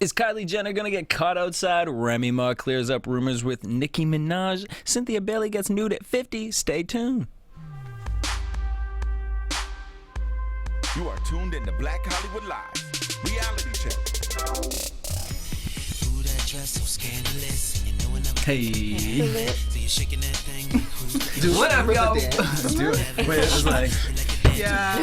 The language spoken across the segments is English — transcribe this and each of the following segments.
Is Kylie Jenner gonna get caught outside? Remy Ma clears up rumors with Nicki Minaj. Cynthia Bailey gets nude at 50. Stay tuned. You are tuned into Black Hollywood Live, reality check. Hey. What up, y'all? Let's do it. Wait, it was like... Yeah.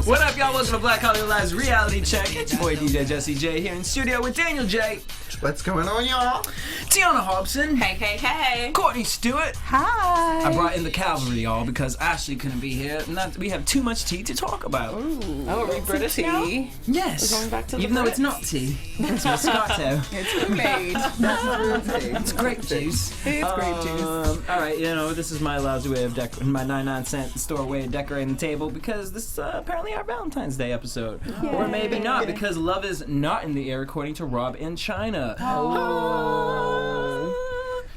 What up, y'all? Welcome to Black Hollywood Live's reality check. It's your boy DJ Jesse J here in studio with Daniel J. What's going on, y'all? Tiana Hobson. Hey, hey, hey. Courtney Stewart. Hi. I brought in the cavalry, y'all, because Ashley couldn't be here. We have too much tea to talk about. Ooh. Oh, are we British now? Yes. We're going back to the Even though it's Brits? not tea. It's Moscato. It's Kool-Aid. It's grape juice. It's grape juice. All right, this is my lousy way of my 99-cent store way of decorating the table because this is apparently our Valentine's Day episode. Yay. Or maybe not because love is not in the air according to Rob N Chyna.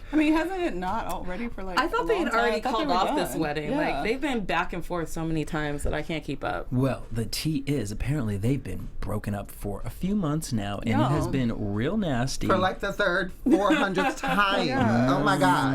I mean, hasn't it not already for like I thought they had already called off this wedding. Yeah. Like, they've been back and forth so many times that I can't keep up. Well, the tea is apparently they've been broken up for a few months now, and it has been real nasty. For like the 400th time. Yeah. Oh my God.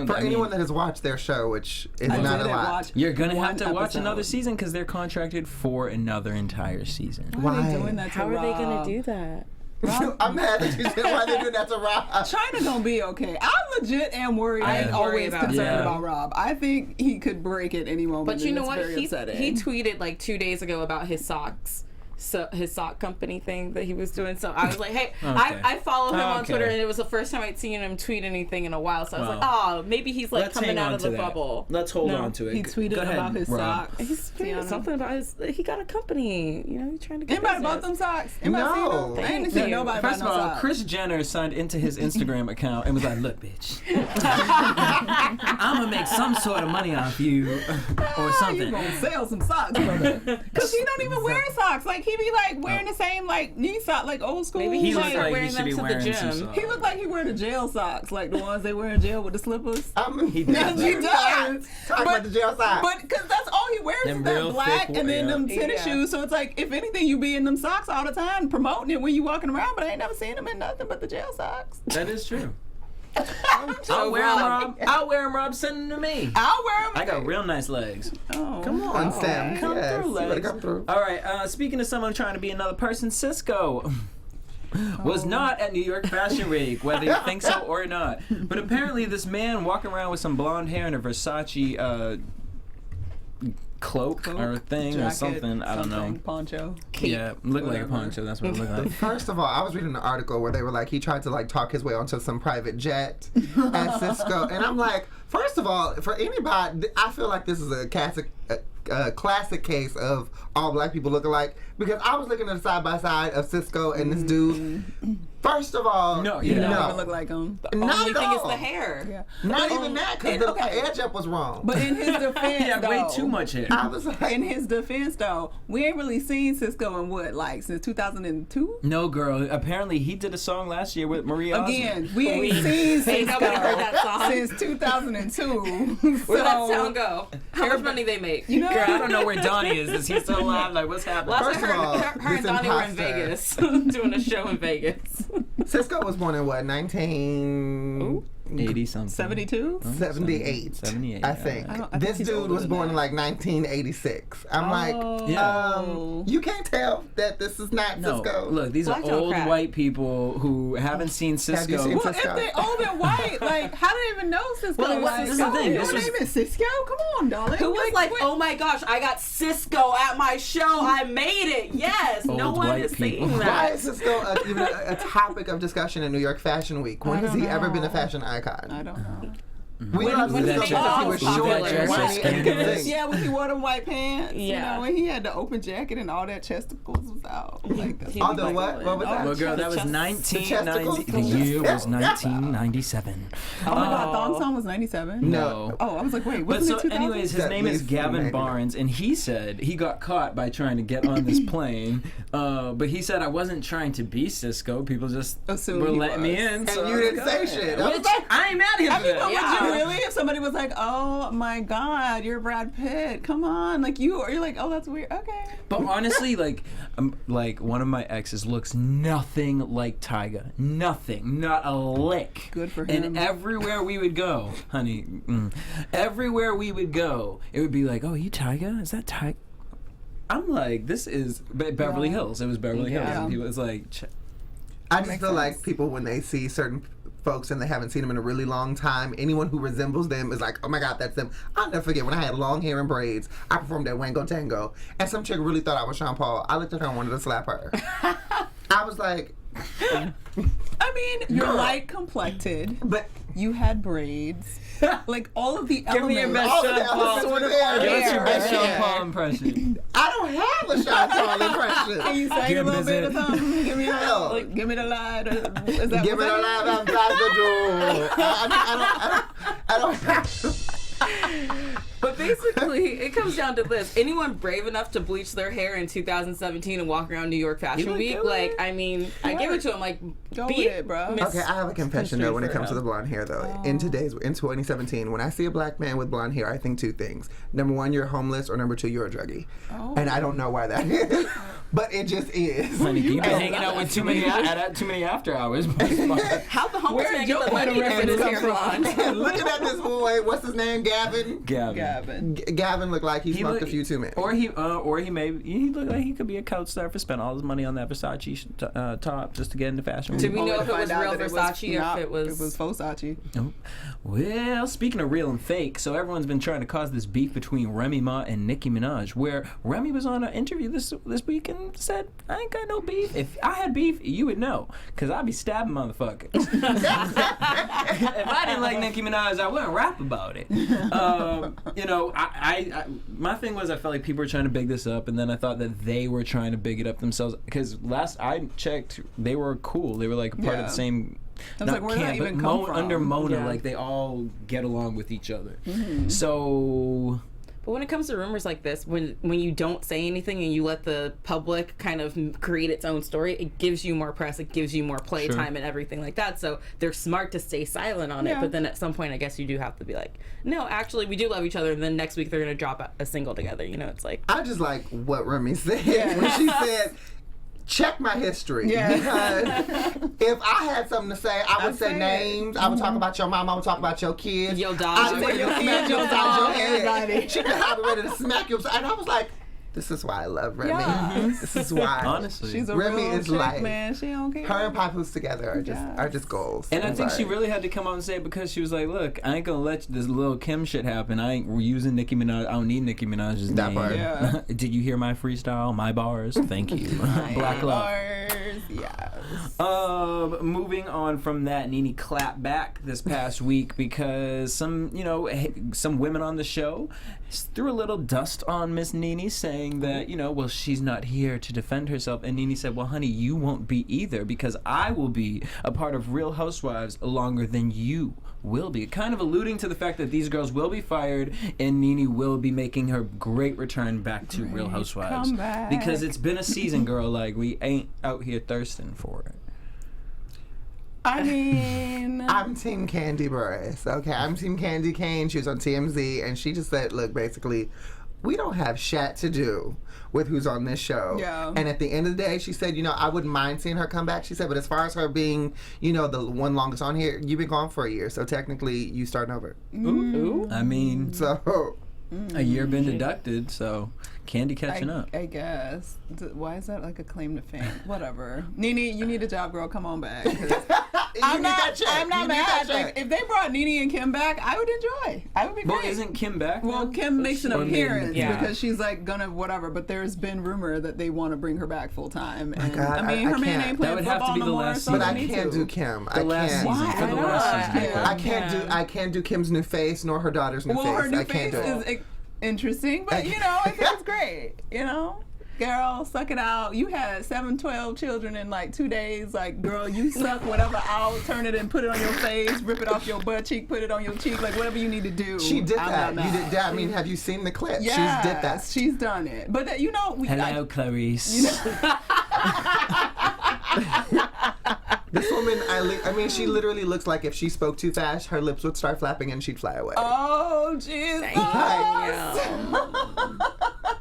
For I mean, anyone that has watched their show, which is I not a didn't lot. watch you're gonna have one to watch episode. another season because they're contracted for another entire season. Why are they Why? doing that to How are they going Rob? to do that? I'm mad that you said why they do that to Rob. Chyna gonna be okay. I legit am worried. I I'm am worried always about concerned him. about Rob. I think he could break at any moment. But you and know it's what? very He upsetting. tweeted like 2 days ago about his socks. So his sock company thing that he was doing. So I was like, hey, Okay. I follow him on Okay. Twitter, and it was the first time I'd seen him tweet anything in a while. So I was Well, like, oh, maybe he's like coming out of the bubble. Let's hold No. on to it. He tweeted Go ahead, about his Rob. socks. He's tweeted something about he got a company. He's trying to get Anybody bought business. them socks? Anybody No. seen them? I Thank ain't seen you. nobody First buy of no all, socks. Kris Jenner signed into his Instagram account and was like, look, bitch, I'm going to make some sort of money off you or You something. gonna sell some socks, brother? Because he don't even wear socks. Like he be like wearing the same like knee sock, like old school. Maybe He he's looks like like he wearing should them be to the wearing some gym. socks. He look like he wear the jail socks, like the ones they wear in jail with the slippers. He Yes, does. he does. Talk about the jail side. But because that's all he wears Them is that real black thick and then yeah. them tennis shoes. So it's like, if anything, you be in them socks all the time promoting it when you walking around. But I ain't never seen him in nothing but the jail socks. That is true. So I'll wear them, Rob, Rob. I'll wear them, Rob. Send them to me. I'll wear them. I got real nice legs. Oh, Come on. On stem. Come Yes, through, you better legs. come through. All right, speaking of someone trying to be another person, Cisco was not at New York Fashion Week, whether you think so or not. But apparently this man walking around with some blonde hair and a Versace cloak or thing or jacket, something. I don't know. Poncho. Yeah, looked like a Whatever. poncho. That's what it looked like. First of all, I was reading an article where they were like, he tried to like talk his way onto some private jet at Cisco. And I'm like, first of all, for anybody, I feel like this is a classic case of all black people look alike, because I was looking at the side by side of Cisco and this dude. First of all, No, You yeah. don't no. even look like him. Not only at thing is all. the hair. Yeah. Not But- even that, because and- the okay. edge up was wrong. But in his defense, He had though, way too much hair. I was like, In his defense, though, we ain't really seen Cisco in what, like since 2002. No, girl. Apparently, he did a song last year with Maria. Again, we ain't seen Ain't Cisco nobody heard that song. since 2002. Where'd that So, sound go? How much money they make? You know, Girl, I don't know where Donnie is. Is he still alive? Like, what's happening? Last First I of heard, all, her and this Donnie were in imposter- Vegas doing a show in Vegas. Cisco was born in what, 1978? 80 something. 72. 78. I think. I think This he's dude older was than born that. in like 1986. I'm like, Yeah. you can't tell that this is not No, Cisco. look, these Black are don't old crack. white people who haven't seen Cisco. you seen Well, Cisco? if they old and white, like, how do they even know Cisco? Well, like, this is the thing, Your this was- name is Cisco? Come on, darling. Who was like, what- oh my gosh, I got Cisco at my show. I made it. Yes. No Old one white is people. saying Why that. is Cisco even a topic of discussion in New York Fashion Week? When I has don't he ever been a know. fashion icon? I don't know. We love when Cisco did because they he was all short popular? and whiny and could sing. Yeah, when he wore them white pants. Yeah. You know, when he had the open jacket and all that chesticles was out. Like, that's All the what? What was that? Well, girl, that was Chest- 1990. The chesticles? year was Yeah. 1997. Oh my God, Thong Song was 97? No. Oh, I was like, wait, But wasn't so, it 2000? anyways, his At name is least Gavin 99. Barnes, and he said he got caught by trying to get on this plane. But he said, I wasn't trying to be Cisco. People just Assumed were he letting me was. in. And so you I was didn't going. say shit. I was Which, like, I ain't mad at him I for mean, but that. would Yeah. you really? If somebody was like, "Oh my God, you're Brad Pitt. Come on!" Like you're like, "Oh, that's weird." Okay. But honestly, like one of my exes looks nothing like Tyga. Nothing, not a lick. Good for him. And everywhere we would go, honey, everywhere we would go, it would be like, "Oh, you Tyga? Is that Tyga?" I'm like, this is Beverly Hills. It was Beverly Hills. Yeah. And people, it's like, I just feel like people, when they see certain folks and they haven't seen them in a really long time, anyone who resembles them is like, oh my God, that's them. I'll never forget when I had long hair and braids, I performed at Wango Tango, and some chick really thought I was Sean Paul. I looked at her and wanted to slap her. I was like, I mean, you're light complected, but you had braids. Like all of the give me your elements. best all of Sean the Paul. elements were there. Give us your best Yeah. Sean Paul impression. I don't have a Sean Paul impression. Can you say Give a little him bit his of something? Give me a Hell. like, give me the light. Is that Give me the live and pass the door. I don't have. But basically, it comes down to this: anyone brave enough to bleach their hair in 2017 and walk around New York Fashion look Week, good. like, I mean, I give it to him. Like, Go be with it, bro. Miss- Okay, I have a confession though when it comes to the blonde hair though. Oh. In 2017, when I see a black man with blonde hair, I think two things. Number one, you're homeless, or number two, you're a druggie. Oh. And I don't know why that is, but it just is. Honey, you've been And- hanging out with too many after hours. How the homeless Where man did get your the money to reference get his come hair from? blonde? Looking at this boy, what's his name? Gavin. Gavin. Gavin looked like he smoked look- a few too many. Or he looked like he could be a couch surfer, spent all his money on that Versace top just to get into fashion. Did we Only know to if it was find out real that Versace or if it was? It was Versace. Oh. Well, speaking of real and fake, so everyone's been trying to cause this beef between Remy Ma and Nicki Minaj, where Remy was on an interview this week and said, "I ain't got no beef. If I had beef, you would know, cause I'd be stabbing motherfuckers. If I didn't like Nicki Minaj, I wouldn't rap about it." You know, I my thing was I felt like people were trying to big this up, and then I thought that they were trying to big it up themselves, because last I checked, they were cool. They were like part of Yeah. the same. I was like, where did that even come from? Under Mona, Yeah. like they all get along with each other. Mm-hmm. So But when it comes to rumors like this, when you don't say anything and you let the public kind of create its own story, it gives you more press, it gives you more playtime and everything like that. So they're smart to stay silent on it. Yeah. But then at some point, I guess you do have to be like, no, actually, we do love each other. And then next week they're gonna drop a single together. You know, it's like, I just like what Remy said when she said, check my history. Yeah. Because if I had something to say, I would I'd say say it. names. I would talk about your mom. I would talk about your kids. Yo, dog. I would Say your smack kids, you your upside your dog, head. everybody. She could have ready to smack you upside. And I was like, this is why I love Remy. Yes. This is why. honestly, She's a Remy real is chick, life. man. She don't care. Her and Papoose together are Yes. just goals. and I I'm think she sorry. really had to come out and say it because she was like, "Look, I ain't gonna let this little Kim shit happen. I ain't using Nicki Minaj. I don't need Nicki Minaj's That name." part. Yeah. Did you hear my freestyle? My bars. Thank you. Black love. Bars, yes. Moving on from that, Nene Clap Back this past week because some women on the show threw a little dust on Miss Nene, saying that, well, she's not here to defend herself. And Nene said, well, honey, you won't be either, because I will be a part of Real Housewives longer than you will be. Kind of alluding to the fact that these girls will be fired and Nene will be making her great return back to Real Housewives. comeback. Because it's been a season, girl. Like, we ain't out here thirsting for it. I mean, I'm Team Candy Burris. Okay, I'm Team Candy Kane. She was on TMZ, and she just said, look, basically, we don't have shat to do with who's on this show. Yeah. And at the end of the day, she said, I wouldn't mind seeing her come back. She said, but as far as her being, the one longest on here, you've been gone for a year. So technically, you starting over. Ooh. I mean, So, a year been deducted, so Candy catching up. I guess. Why is that like a claim to fame? Whatever. Nene, you need a job, girl. Come on back. 'Cause I'm not mad. Like, if they brought Nene and Kim back, I would enjoy. I would be great. Well, isn't Kim back? Well, now? Kim makes an Or made an appearance Yeah. because she's like gonna whatever. But there's been rumor that they want to bring her back full time. And God, I mean, I her man can't. ain't That playing would have to football be no the more, last so but they I need can't to. do Kim. The I last can't. season. Why? For the I last know. season. I can't do Kim's new face nor her daughter's new Well, face. her new I can't face do it. is interesting, but I think it's great. Girl, suck it out. You had 12 children in like 2 days. Like, girl, you suck whatever out, turn it and put it on your face, rip it off your butt cheek, put it on your cheek, like whatever you need to do. She did I'm that. not You mad. did that. I mean, have you seen the clip? Yes, She's did that. She's done it. But Hello, Clarice. This woman, I mean, she literally looks like if she spoke too fast, her lips would start flapping and she'd fly away. Oh, Jesus.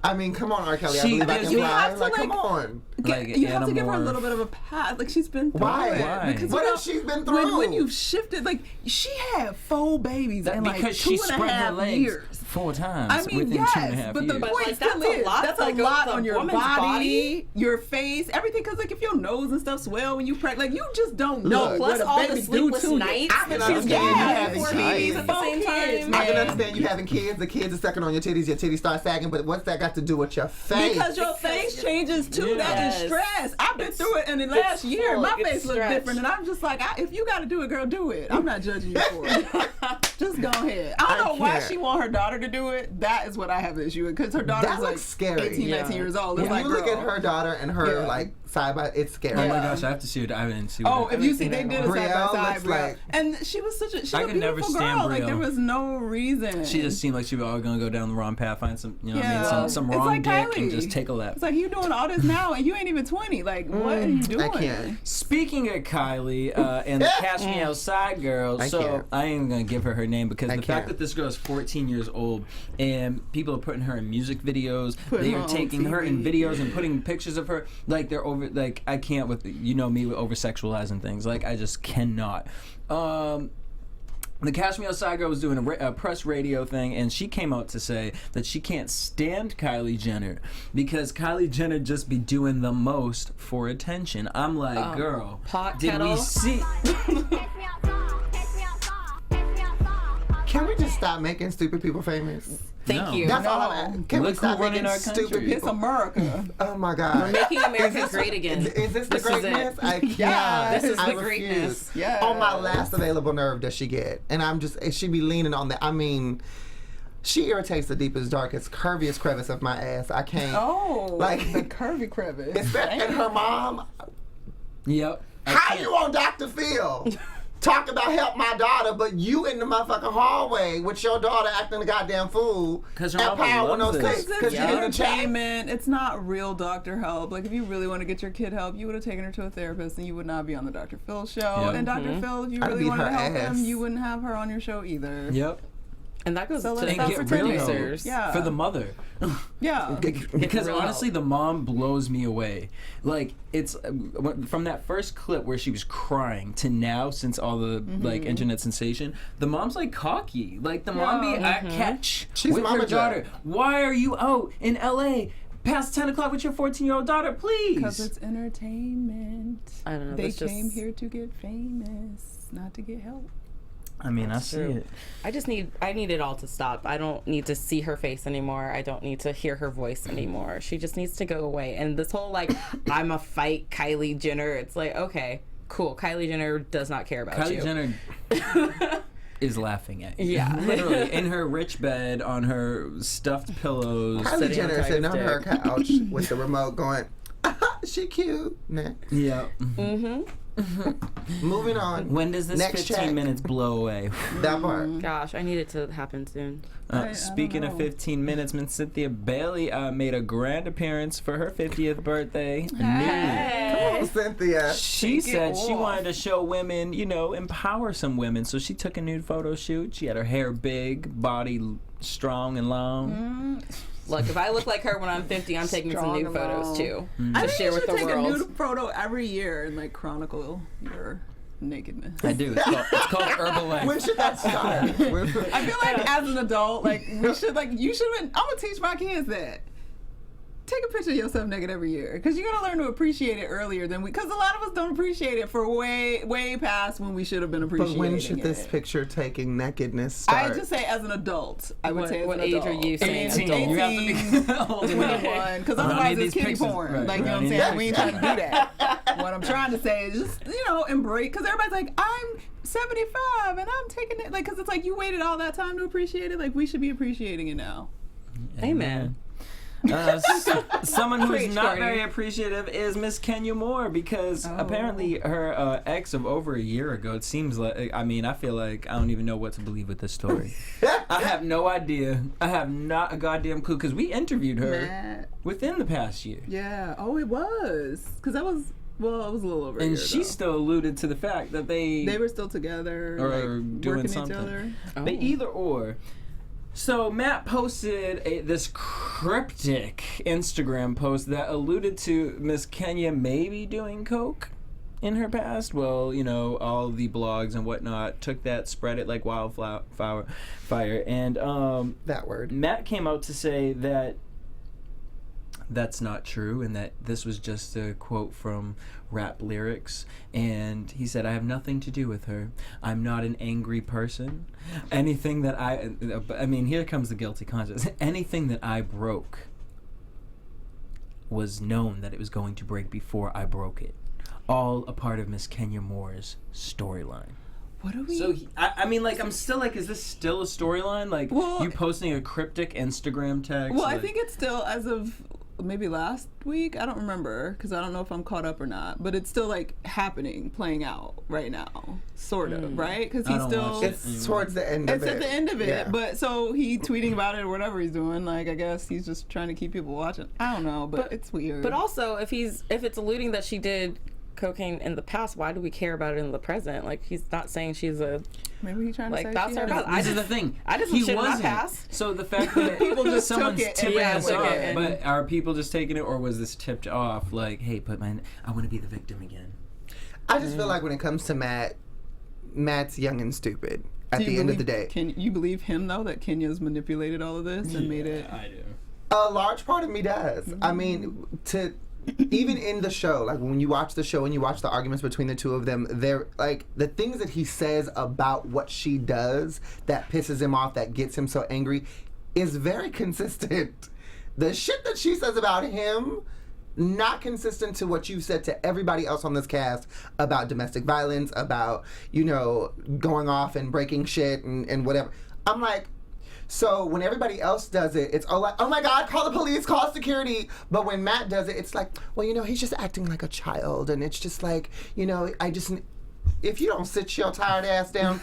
I mean, come on, R. Kelly. I She believe I gives can you- fly. have to, Like, come on. Like You have to give her a Animorph. little bit of a pass. Like, she's been through Why? it. Why? Because, What you know, has she been through? When you've shifted, like, she had 4 babies That in like because 2 she and a spread her half legs years. 4 times I mean, within yes, 2.5 but years. the But, point like, still that's a is lot that's that a goes lot with a on your woman's body. your face, everything. Because like if your nose and stuff swell when you pregnant, like you just don't know Look, Plus what a all the baby do sleepless to you. nights I can that she's understand you getting having 4 kids. babies at the same time. I can understand you having kids. The kids are sucking on your titties start sagging. But what's that got to do with your face? Because your face changes too. That is Yes. stress. I've been through it, and in the last year, full. my It's face looks stretch. different, and I'm just like, if you got to do it, girl, do it. I'm not judging you for it. Just go ahead. I don't know why can't. she want her daughter to do it. That is what I have an issue with, because her daughter's That like looks scary. 18, 19 years old. It's When like, you look girl. at her daughter and her Yeah. like side by, it's scary. Oh my Yeah. gosh, I have to see it. I didn't see. Oh, what if you see, they did it side Brielle by side, looks Brielle. like- And she was she's I a could never beautiful stand girl. Like there Brielle. was no reason. She just seemed like she was all gonna go down the wrong path, find some, you know, what I Yeah. mean, some It's wrong like dick, and Kylie. just take a lap. It's like you doing all this now, and you ain't even 20. Like what are you doing? I can't. Speaking of Kylie and the Cash Me Outside girl, I so can't. I ain't even gonna give her her name because I the fact can't. that this girl is 14 years old and people are putting her in music videos, Putting they her are on taking her in TV. videos and putting pictures of her like they're over. Like I can't with you know me with over sexualizing things. Like I just cannot. The Cash Me Outside girl was doing a press radio thing, and she came out to say that she can't stand Kylie Jenner because Kylie Jenner just be doing the most for attention. I'm like, girl, pot did kettle. we see? Can we just stop making stupid people famous? Thank No. you. That's all No. I'm at. Can we Look who stop running making our stupid country. It's people? America. Oh my God. Making America great again. Is this the This is it. greatness? I can't. Yes. This is I the refuse. greatness. Yes. On my last available nerve does she get. And I'm just, she be leaning on that. I mean, she irritates the deepest, darkest, curviest crevice of my ass. I can't. Oh, Like- the curvy crevice. And her mom, Yep. I how can't. you on Dr. Phil? Talk about help my daughter, but you in the motherfucking hallway with your daughter acting a goddamn fool. 'Cause her at mama Power loves 106, this. because It's you in the chat. entertainment. It's not real doctor help. Like if you really want to get your kid help, you would have taken her to a therapist, and you would not be on the Dr. Phil show. Yep. And Dr. Phil, if you I'd really beat wanted to her help ass. him, you wouldn't have her on your show either. Yep. And that goes So to let's the stop get pretending. real producers. Yeah. For the mother. Yeah. Because real honestly, the mom blows me away. Like it's from that first clip where she was crying to now, since all the like internet sensation, the mom's like cocky. Like the mom be at catch She's with Mama her Joe. daughter. Why are you out in LA past 10 o'clock with your 14-year-old daughter? Because Please. it's entertainment. I don't know. They that's just- came here to get famous, not to get help. I mean, I see true. it. I need it all to stop. I don't need to see her face anymore. I don't need to hear her voice anymore. She just needs to go away. And this whole like, I'm a fight Kylie Jenner. It's like, okay, cool. Kylie Jenner does not care about you. Kylie Jenner is laughing at you. Yeah. Literally in her rich bed on her stuffed pillows. Kylie Sitting on Jenner sitting on Tiger's her dick. couch with the remote going, she cute. Next. Yeah. Moving on. When does this Next 15 check. minutes blow away? That part. Gosh, I need it to happen soon. I Speaking don't of know. 15 minutes, Miss Cynthia Bailey made a grand appearance for her 50th birthday. Come on, Cynthia. She said she off. wanted to show women, you know, empower some women. So she took a nude photo shoot. She had her hair big, body strong and long. Look, if I look like her when I'm 50, I'm taking some Strong nude and photos long. too. I To think share you with should the take world. a nude photo every year and like chronicle your nakedness. I do. It's called Herbalife. When should that start? I feel like as an adult, like we should you should. I'm gonna teach my kids that. Take a picture of yourself naked every year, because you're gonna learn to appreciate it earlier than because a lot of us don't appreciate it for way past when we should have been But appreciating when should this it. picture taking nakedness start? I just say as an adult. I would What- say as what an age adult. are you saying 18. adult? You have to be old enough. 21, because I don't otherwise need it's these kitty pictures. porn. Right, Like, you know right. what I'm saying? We ain't trying to do that. What I'm trying to say is just, embrace, because everybody's like, I'm 75 and I'm taking it, like, because it's like you waited all that time to appreciate it. Like, we should be appreciating it now. Amen. Someone who's Preach, not Cardi. very appreciative is Miss Kenya Moore, because apparently her ex of over a year ago, it seems like, I mean, I feel like I don't even know what to believe with this story. I have no idea. I have not a goddamn clue, because we interviewed her Matt. within the past year. Yeah. Oh, it was. Because that was Well, it was a little over a And year she ago. still alluded to the fact that they were still together, or like, doing working something. each other. But either or. So Matt posted this cryptic Instagram post that alluded to Miss Kenya maybe doing coke in her past. Well, you know, all the blogs and whatnot took that, spread it like wildfire, and That word. Matt came out to say that that's not true and that this was just a quote from rap lyrics. And he said, I have nothing to do with her. I'm not an angry person. Anything that I mean, here comes the guilty conscience. Anything that I broke was known that it was going to break before I broke it. All a part of Miss Kenya Moore's storyline. What are we? So I mean, like, I'm still like, is this still a storyline? Like, Well, you posting a cryptic Instagram text? Well, like, I think it's still, as of maybe last week, I don't remember, because I don't know if I'm caught up or not, but it's still like happening, playing out right now, sort of, right? Because I he's don't still, watch it. It's towards the end of it's it. at the end of it, Yeah. but so he tweeting about it or whatever he's doing, like, I guess he's just trying to keep people watching. I don't know, but it's weird. But also, if it's alluding that she did cocaine in the past, why do we care about it in the present? Like, he's not saying she's a maybe he's trying to like say that's she her has- past. This is the thing. I just he shit in my wasn't. past. So the fact that People just someone's took it and tipping ran us with off, it. but are people just taking it, or was this tipped off? Like, hey, I want to be the victim again. I just feel like when it comes to Matt's young and stupid at Do you the end of the believe- day. Can you believe him though that Kenya's manipulated all of this and made it? I do. A large part of me does. I mean, even in the show, like when you watch the show and you watch the arguments between the two of them, they're like the things that he says about what she does that pisses him off, that gets him so angry, is very consistent. The shit that she says about him, not consistent to what you've said to everybody else on this cast about domestic violence, about, you know, going off and breaking shit and whatever. I'm like, so when everybody else does it, it's all like, oh my God, call the police, call security. But when Matt does it, it's like, well, you know, he's just acting like a child. And it's just like, you know, if you don't sit your tired ass down,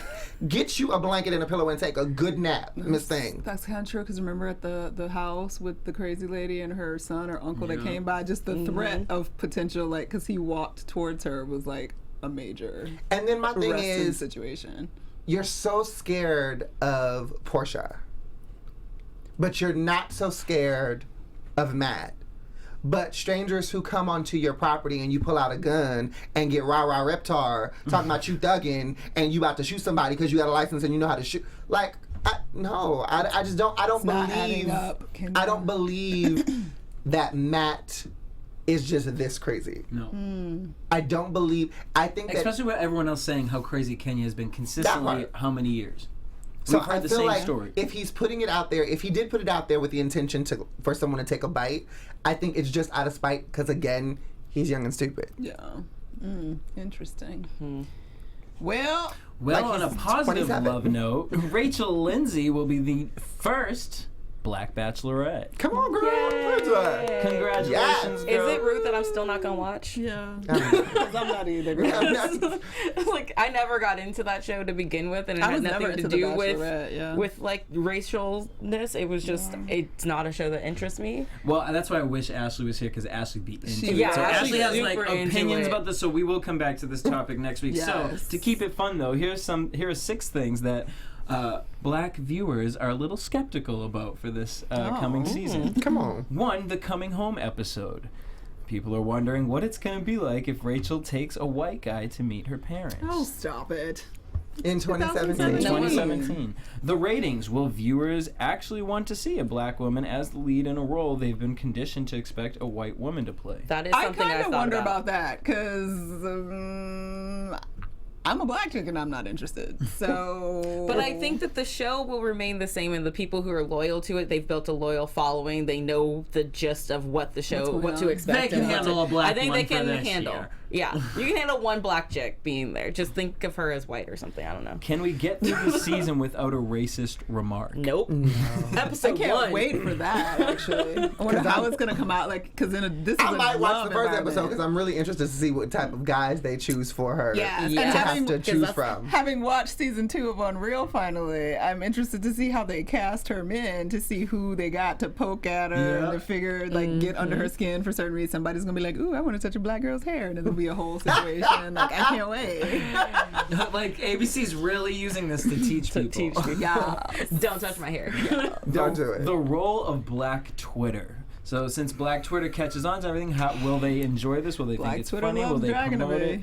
get you a blanket and a pillow and take a good nap, Miss Thing. That's kind of true, because remember at the house with the crazy lady and her son or uncle that came by, just the threat of potential, like, because he walked towards her was like a major And then my thing arresting is, situation. you're so scared of Portia, but you're not so scared of Matt. But strangers who come onto your property and you pull out a gun and get rah-rah reptar talking about you thugging and you about to shoot somebody because you got a license and you know how to shoot. Like, I just don't, I don't not adding believe, up. I don't believe that Matt is just this crazy. No. I don't believe, I think that. Especially with everyone else saying how crazy Kenya has been consistently part. how many years. So We've heard I the feel same like story. if he's putting it out there, if he did put it out there with the intention for someone to take a bite, I think it's just out of spite because, again, he's young and stupid. Yeah. Interesting. Well, Well, Like on a he's positive 27. love note, Rachel Lindsay will be the first Black Bachelorette. Come on, girl. Where's that? Congratulations, Yes. girl. Is it rude that I'm still not gonna watch? yeah. 'Cause I'm not either. Like, I never got into that show to begin with, and it I had was never nothing to into The do with Bachelorette, yeah. with like racialness. It was just it's not a show that interests me. Well, that's why I wish Ashley was here, because Ashley'd be into it. Yeah, So Ashley Ashley's has like super into opinions it. about this, so we will come back to this topic next week. So Yes. to keep it fun, though, here are 6 things that Black viewers are a little skeptical about for this coming season. Come on. 1, the coming home episode. People are wondering what it's going to be like if Rachel takes a white guy to meet her parents. Oh, stop it. In 2017. 2017. The ratings. Will viewers actually want to see a black woman as the lead in a role they've been conditioned to expect a white woman to play? That is I something I kind of thought wonder about. about that because I'm a black chick and I'm not interested. So, But I think that the show will remain the same, and the people who are loyal to it, they've built a loyal following. They know the gist of what the show, going what to on. expect. They can and what handle to- a black I think one they for can this handle. year. Yeah, you can handle one black chick being there. Just think of her as white or something. I don't know. Can we get through the season without a racist remark? Nope. I Episode can't 1. wait for that. Actually, I wonder how it's gonna come out. Like, because this is I a might watch love the first episode environment. because I'm really interested to see what type of guys they choose for her Yes, to and have having- to 'cause choose that's- from. Having watched season 2 of Unreal finally, I'm interested to see how they cast her men, to see who they got to poke at her Yeah. and to figure, like, get under Mm-hmm. her skin for certain reasons. Somebody's gonna be like, ooh, I want to touch a black girl's hair. And it'll be be a whole situation. Like, I can't wait. Like ABC's really using this to teach people. Yeah. Don't touch my hair. Don't do it. The role of Black Twitter. So since Black Twitter catches on to everything, how will they enjoy this? Will they Black think it's Twitter funny? Will loves they dragging promote away. it?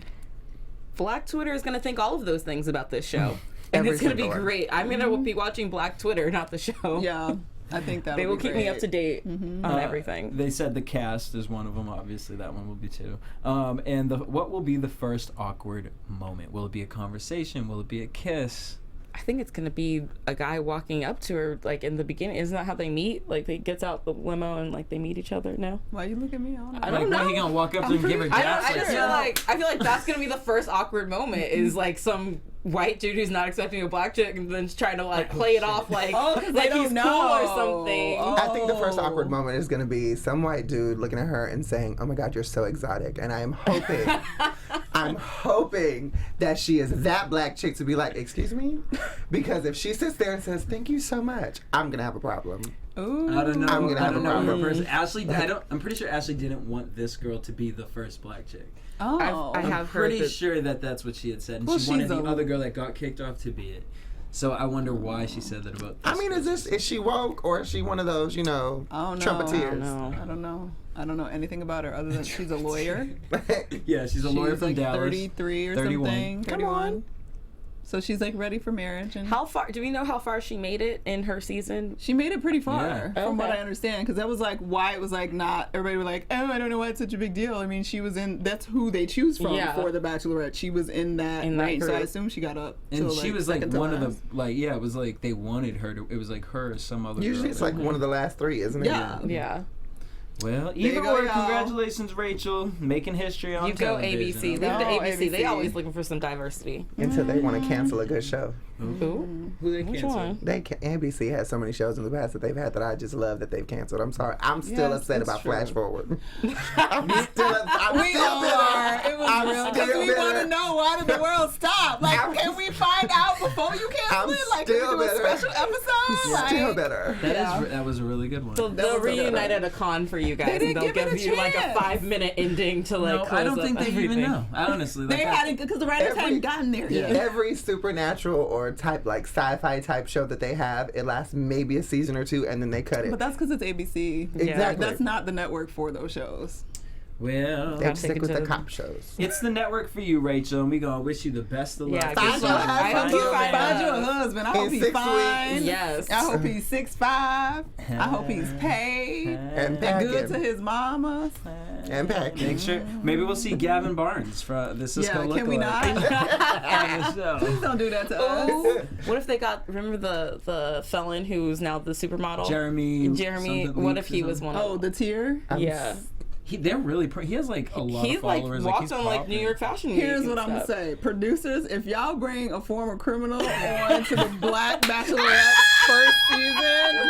Black Twitter is going to think all of those things about this show. And Every it's going to be single one. great. I'm going to be watching Black Twitter, not the show. Yeah. I think that They will keep me up to date on everything. They said the cast is one of them. Obviously, that one will be too. And what will be the first awkward moment? Will it be a conversation? Will it be a kiss? I think it's going to be a guy walking up to her, like, in the beginning. Isn't that how they meet? Like, they gets out the limo and, like, they meet each other? No? Why you look at me? I don't know. I don't Like, know. when he gonna walk up to her and give her I gas? just feel like that's gonna be the first awkward moment is like some white dude who's not expecting a black chick and then trying to like play it off like they like don't he's know. cool or something. Oh. I think the first awkward moment is going to be some white dude looking at her and saying, "Oh my God, you're so exotic." And I am hoping that she is that black chick to be like, "Excuse me?" Because if she sits there and says, "Thank you so much," I'm going to have a problem. Ooh. I don't know. I'm gonna I have don't a know problem. her person. Ashley, I'm pretty sure Ashley didn't want this girl to be the first black chick. Oh. I I'm have heard pretty that. sure that that's what she had said, and Well, she wanted she's the a- other girl that got kicked off to be it. So I wonder why she said that about. I mean, is she woke or is she one of those, I don't know. trumpeteers? I don't know. I don't know anything about her other than she's a lawyer. Yeah, she's a lawyer She's from like Dallas. 33 or 31. something. Come 31. on. So she's like ready for marriage, and How far do we know how far she made it in her season? she made it pretty far, Yeah. from what Okay. I understand. Because that was like why it was like not everybody were like, oh, I don't know why it's such a big deal. I mean, she was in. That's who they choose from Yeah. for the Bachelorette. She was in that In that range, so I group. assume she got up. And to, she was like second to one of last. the it was like they wanted her to. It was like her or some other. Usually girl it's that like one of the last three, isn't it? Yeah. Yeah. Well, you either go, way, y'all. congratulations, Rachel, making history on You go television. ABC. Leave No, the ABC. They ABC. always looking for some diversity. Until they want to cancel a good show. Ooh. Who they Which cancel? one? NBC has so many shows in the past that they've had that I just love that they've canceled. I'm sorry. I'm still Yes, upset it's about true. Flash Forward. I'm We still are. It was I'm real still because we want bitter. to know why did the world stop? Like, can we find out before you I'm cancel it? Like, can still we do a bitter. special episode? Still Like, better. That was a really good one. They'll was a- reunite at a con for you guys, They and didn't they'll give it give a you like a chance. 5-minute ending to like. No, close I don't up think they everything. even know. Honestly, like, They hadn't because the writers Every- hadn't gotten there yet. Every supernatural or type like sci-fi type show that they have, it lasts maybe a season or two and then they cut it. But that's because it's ABC. Exactly. That's not the network for those shows. well, They have to take stick it with to the the- cop shows. it's the network for you, Rachel, and we gonna wish you the best of luck. Yeah, Find good your luck. I hope husband. you find Find you a a- husband. I In hope he's 6 fine. weeks. Yes. I hope he's 6'5". I hope he's paid. And And good to packing. his mama. And packing. Make sure. Maybe we'll see Gavin Barnes from the Cisco Yeah, can we lookalike on the show. Please don't do that to us. Ooh. What if they got? Remember the felon who's now the supermodel? Jeremy. something What Leaks if he or was something. one of? Oh, the tier. Yeah. They're really. He has like a lot He of like followers. walked he's on like popping. New York Fashion Week. Here's and what I'm gonna stuff. say, producers: if y'all bring a former criminal on to the Black Bachelorette first season,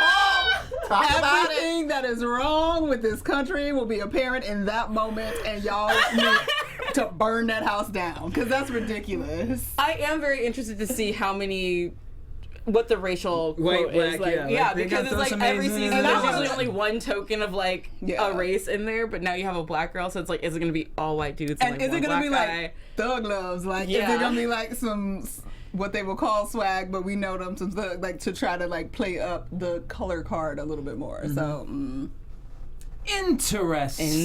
Talk about it. everything that is wrong with this country will be apparent in that moment, and y'all need to burn that house down because that's ridiculous. I am very interested to see what the racial White, quote is black, like. yeah, like, they because got it's those like every amazing- season And there's I usually was- only one token of like Yeah. a race in there, but now you have a black girl, so it's like, is it gonna be all white dudes and, And like is one it gonna black be guy? like thug loves? Like, is Yeah. it gonna be like some what they will call swag, but we know them some thug, like to try to like play up the color card a little bit more. So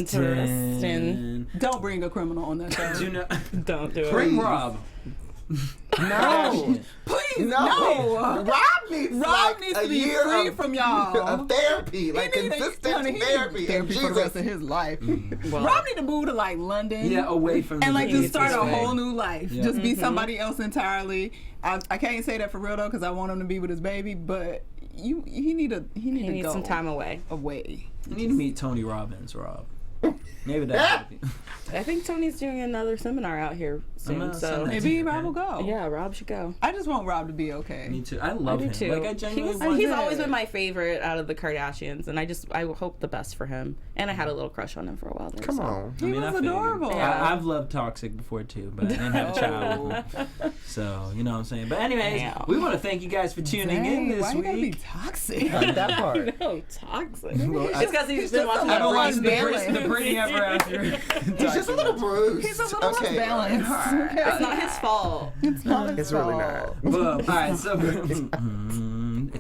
Interesting. don't bring a criminal on that show. Do not Don't do it. bring Rob. No. Please, No. no. Rob needs, Rob like, needs a to be year free of, from y'all. of therapy, like He need a- consistent honey, he need therapy. therapy and for the rest Jesus. of his life. Well, Rob need to move to like London. Yeah, away from and the like just start a way. whole new life. Yeah. Just be somebody else entirely. I can't say that for real though, because I want him to be with his baby. But he need to he needs go some time away. away. You need to meet Tony Robbins, Rob. Maybe that's I think Tony's doing another seminar out here soon, gonna so send that Maybe Okay. Rob will go. yeah, Rob should go. I just want Rob to be okay. Me too. I love I do him. too. Like I genuinely He's want him. always been my favorite out of the Kardashians, and I hope the best for him. And I had a little crush on him for a while there. Come so. on. He was I feel you. adorable. Yeah. I've loved Toxic before too, but I didn't have a child with him. So, you know what I'm saying? But anyways, Damn. we want to thank you guys for tuning Dang, in why this you gotta be week. toxic? That part. No, toxic. Well, just because he's been watching I don't the like Britney balance. The Britney ever after. He's just a little bruised. He's a little unbalanced. It's not his fault. It's not his It's really fault. not. Well, all right, so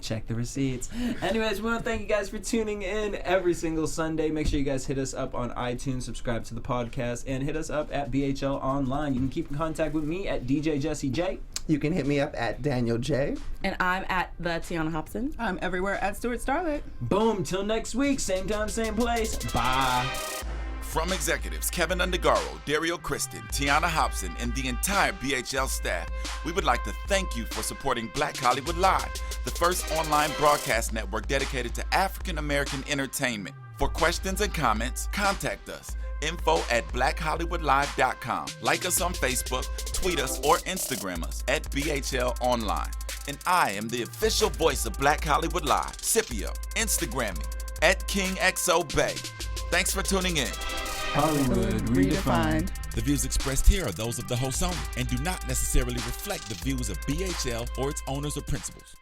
check the receipts. Anyways, we want to thank you guys for tuning in every single Sunday. Make sure you guys hit us up on iTunes, subscribe to the podcast, and hit us up at BHL Online. You can keep in contact with me at DJ Jesse J. You can hit me up at Daniel J. And I'm at the Tiana Hobson. I'm everywhere at Stuart Starlet. Boom, till next week, same time, same place. Bye. From executives Keven Undergaro, Dario Kristen, Tiana Hobson, and the entire BHL staff, we would like to thank you for supporting Black Hollywood Live, the first online broadcast network dedicated to African American entertainment. For questions and comments, contact us. info@blackhollywoodlive.com. Like us on Facebook, tweet us, or Instagram us at BHL Online. And I am the official voice of Black Hollywood Live, Scipio. Instagram me at KingXOBay. Thanks for tuning in. Hollywood redefined. The views expressed here are those of the host only and do not necessarily reflect the views of BHL or its owners or principals.